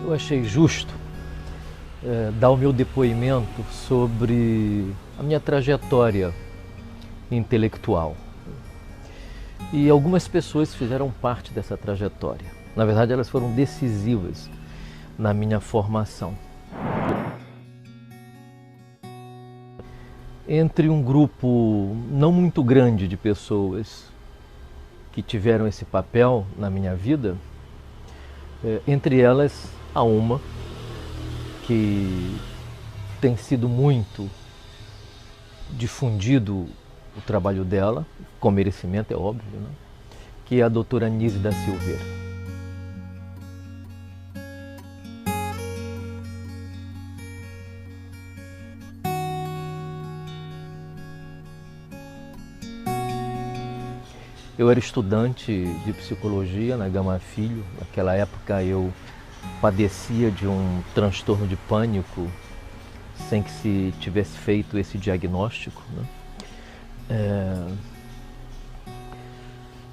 eu achei justo dar o meu depoimento sobre a minha trajetória intelectual. E algumas pessoas fizeram parte dessa trajetória. Na verdade, elas foram decisivas na minha formação. Entre um grupo não muito grande de pessoas que tiveram esse papel na minha vida, entre elas há uma que tem sido muito difundido o trabalho dela, com merecimento, é óbvio, né? Que é a doutora Anísia da Silveira. Eu era estudante de psicologia na Gama Filho. Naquela época eu padecia de um transtorno de pânico sem que se tivesse feito esse diagnóstico, né?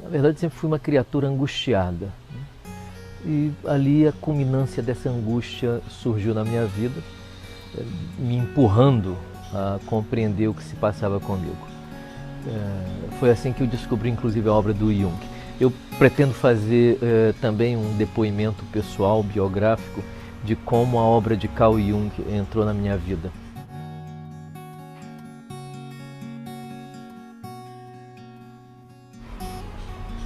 Na verdade, sempre fui uma criatura angustiada, né? E ali a culminância dessa angústia surgiu na minha vida, me empurrando a compreender o que se passava comigo. Foi assim que eu descobri, inclusive, a obra do Jung. Eu pretendo fazer também um depoimento pessoal, biográfico, de como a obra de Carl Jung entrou na minha vida.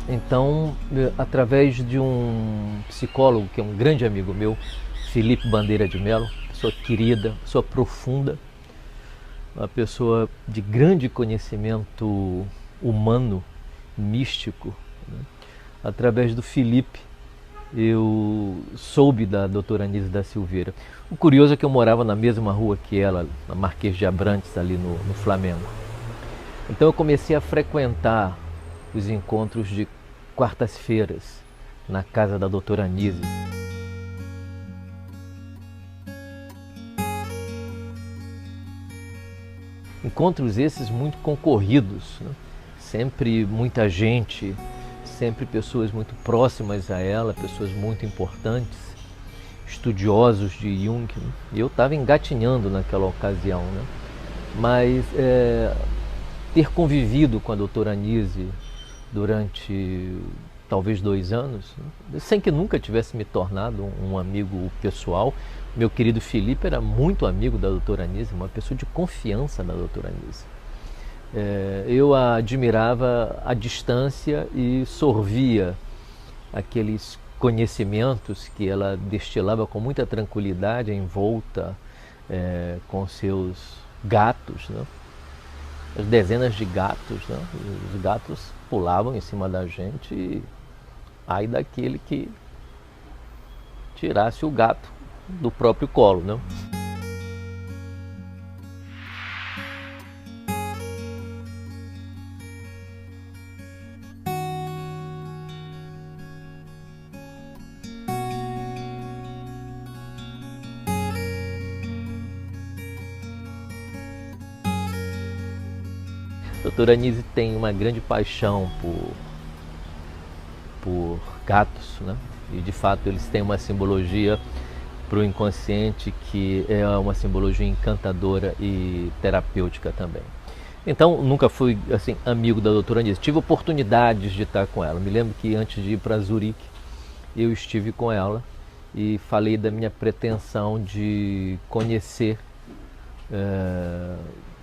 Então, através de um psicólogo, que é um grande amigo meu, Felipe Bandeira de Mello, pessoa querida, pessoa profunda, uma pessoa de grande conhecimento humano, místico, né? Através do Felipe, eu soube da doutora Anísia da Silveira. O curioso é que eu morava na mesma rua que ela, na Marquês de Abrantes, ali no Flamengo. Então eu comecei a frequentar os encontros de quartas-feiras na casa da doutora Anísia. Encontros esses muito concorridos, né? Sempre muita gente, sempre pessoas muito próximas a ela, pessoas muito importantes, estudiosos de Jung, né? E eu estava engatinhando naquela ocasião, né? Mas ter convivido com a doutora Anísia durante talvez 2 anos, né? Sem que nunca tivesse me tornado um amigo pessoal. Meu querido Felipe era muito amigo da doutora Anísia, uma pessoa de confiança da doutora Anísia. Eu a admirava à distância e sorvia aqueles conhecimentos que ela destilava com muita tranquilidade, envolta com seus gatos, né? As dezenas de gatos, né? Os gatos pulavam em cima da gente e ai daquele que tirasse o gato do próprio colo, né? A doutora Anísia tem uma grande paixão por gatos, né? E de fato eles têm uma simbologia para o inconsciente que é uma simbologia encantadora e terapêutica também. Então nunca fui assim amigo da doutora Anísia, tive oportunidades de estar com ela. Me lembro que antes de ir para Zurique eu estive com ela e falei da minha pretensão de conhecer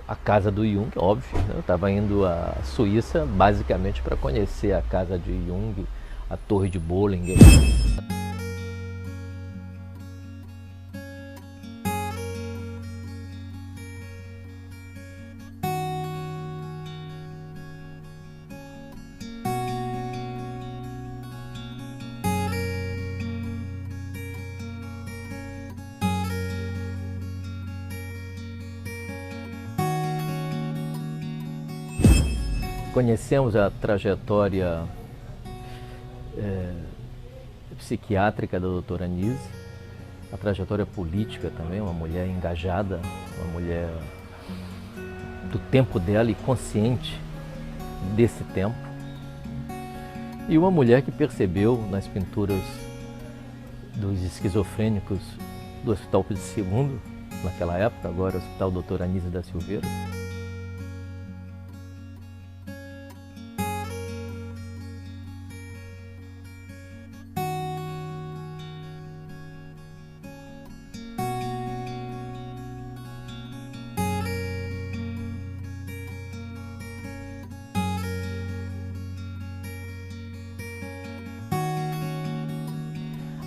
a casa do Jung, óbvio, né? Eu estava indo à Suíça basicamente para conhecer a casa de Jung, a Torre de Bohlingen. Conhecemos a trajetória psiquiátrica da doutora Anísia, a trajetória política também, uma mulher engajada, uma mulher do tempo dela e consciente desse tempo. E uma mulher que percebeu nas pinturas dos esquizofrênicos do Hospital Pedro II, naquela época, agora o Hospital Dr. Anísio da Silveira.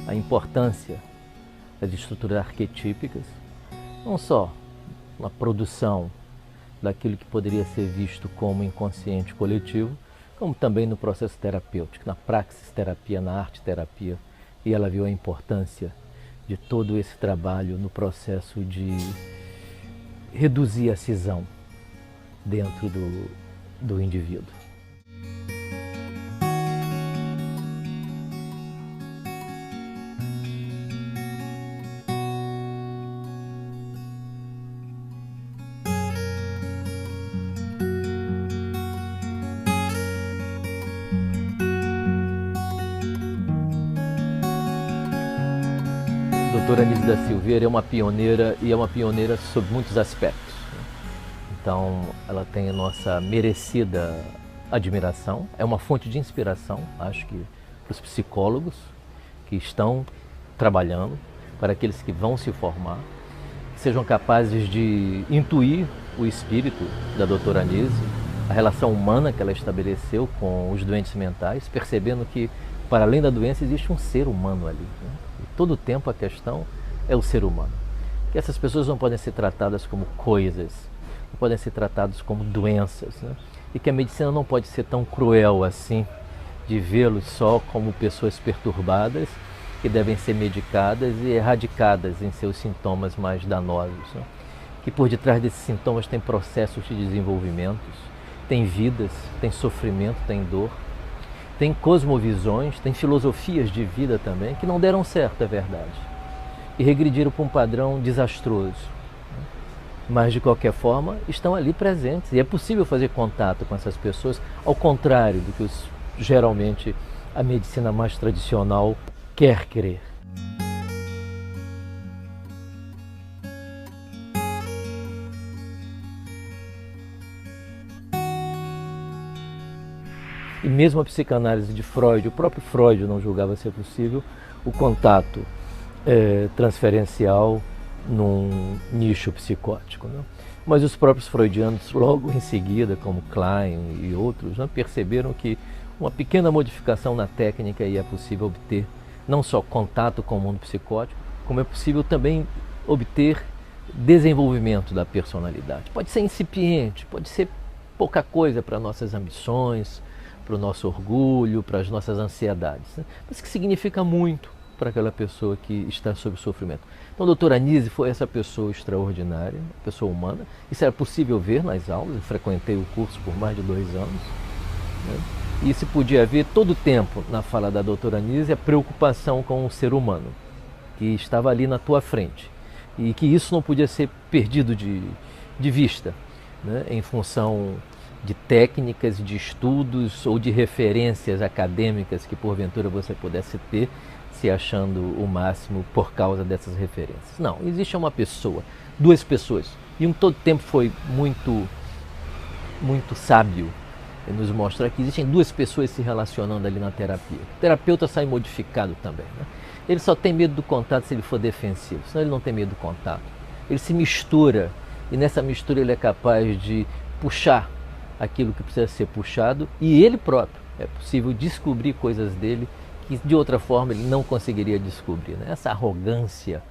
A importância das estruturas arquetípicas, não só na produção daquilo que poderia ser visto como inconsciente coletivo, como também no processo terapêutico, na praxis-terapia, na arte-terapia. E ela viu a importância de todo esse trabalho no processo de reduzir a cisão dentro do indivíduo. A doutora Anísio da Silveira é uma pioneira e é uma pioneira sob muitos aspectos. Então, ela tem a nossa merecida admiração, é uma fonte de inspiração, acho que para os psicólogos que estão trabalhando, para aqueles que vão se formar, que sejam capazes de intuir o espírito da doutora Anísio, a relação humana que ela estabeleceu com os doentes mentais, percebendo que, para além da doença, existe um ser humano ali, né? E todo o tempo a questão é o ser humano. Que essas pessoas não podem ser tratadas como coisas, não podem ser tratadas como doenças, né? E que a medicina não pode ser tão cruel assim, de vê-los só como pessoas perturbadas que devem ser medicadas e erradicadas em seus sintomas mais danosos, né? Que por detrás desses sintomas tem processos de desenvolvimento, tem vidas, tem sofrimento, tem dor, tem cosmovisões, tem filosofias de vida também que não deram certo, é verdade, e regrediram para um padrão desastroso. Mas, de qualquer forma, estão ali presentes e é possível fazer contato com essas pessoas, ao contrário do que geralmente a medicina mais tradicional quer crer. E mesmo a psicanálise de Freud, o próprio Freud não julgava ser possível o contato transferencial num nicho psicótico, né? Mas os próprios freudianos, logo em seguida, como Klein e outros, né, perceberam que uma pequena modificação na técnica e é possível obter não só contato com o mundo psicótico, como é possível também obter desenvolvimento da personalidade. Pode ser incipiente, pode ser pouca coisa para nossas ambições, para o nosso orgulho, para as nossas ansiedades, né? Mas que significa muito para aquela pessoa que está sob sofrimento. Então, a doutora Anísio foi essa pessoa extraordinária, pessoa humana. Isso era possível ver nas aulas, eu frequentei o curso por mais de 2 anos, né? E se podia ver todo o tempo na fala da doutora Anísio a preocupação com o ser humano, que estava ali na tua frente. E que isso não podia ser perdido de vista, né? Em função de técnicas, de estudos ou de referências acadêmicas que porventura você pudesse ter, se achando o máximo por causa dessas referências. Não, existe uma pessoa, 2 pessoas, e todo tempo foi muito sábio nos mostrar que existem 2 pessoas se relacionando ali na terapia. O terapeuta sai modificado também, né? Ele só tem medo do contato se ele for defensivo, senão ele não tem medo do contato. Ele se mistura e nessa mistura ele é capaz de puxar aquilo que precisa ser puxado e ele próprio. É possível descobrir coisas dele que de outra forma ele não conseguiria descobrir, né? Essa arrogância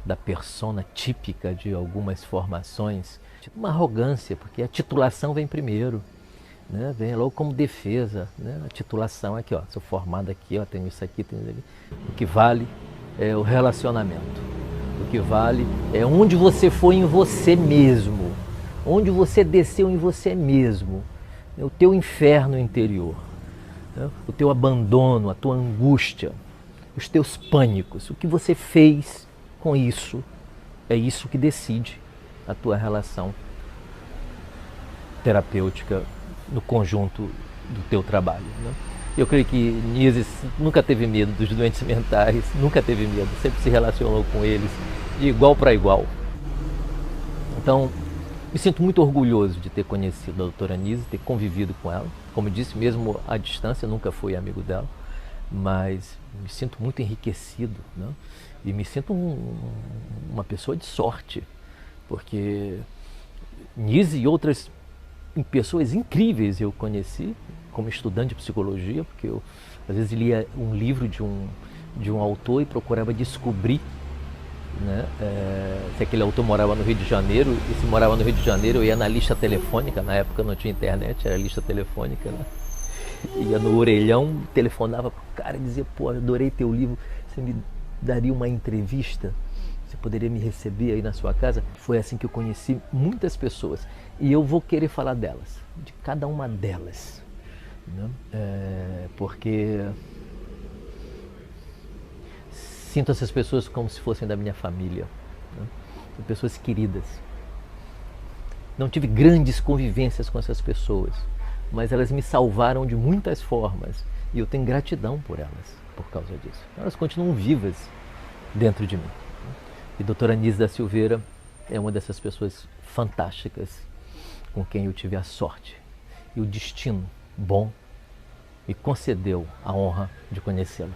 da persona típica de algumas formações, uma arrogância, porque a titulação vem primeiro, né? Vem logo como defesa, né? A titulação aqui, ó, sou formado aqui, ó, tenho isso aqui, tenho isso aqui. O que vale é o relacionamento, o que vale é onde você foi em você mesmo, onde você desceu em você mesmo, o teu inferno interior, né? O teu abandono, a tua angústia, os teus pânicos, o que você fez com isso, é isso que decide a tua relação terapêutica no conjunto do teu trabalho, né? Eu creio que Nise nunca teve medo dos doentes mentais, nunca teve medo, sempre se relacionou com eles de igual para igual. Então, me sinto muito orgulhoso de ter conhecido a doutora Nise, ter convivido com ela. Como eu disse, mesmo à distância, nunca fui amigo dela, mas me sinto muito enriquecido, né? E me sinto uma pessoa de sorte, porque Nise e outras pessoas incríveis eu conheci como estudante de psicologia, porque eu às vezes lia um livro de um autor e procurava descobrir, né, se aquele autor morava no Rio de Janeiro, e se morava no Rio de Janeiro eu ia na lista telefônica, na época não tinha internet, era lista telefônica, né? Ia no orelhão, telefonava pro cara e dizia, pô, adorei teu livro, você me daria uma entrevista? Você poderia me receber aí na sua casa? Foi assim que eu conheci muitas pessoas. E eu vou querer falar delas, de cada uma delas, né? Porque sinto essas pessoas como se fossem da minha família, né? São pessoas queridas. Não tive grandes convivências com essas pessoas, mas elas me salvaram de muitas formas. E eu tenho gratidão por elas, por causa disso. Elas continuam vivas dentro de mim. E a doutora Nise da Silveira é uma dessas pessoas fantásticas com quem eu tive a sorte e o destino bom me concedeu a honra de conhecê-la.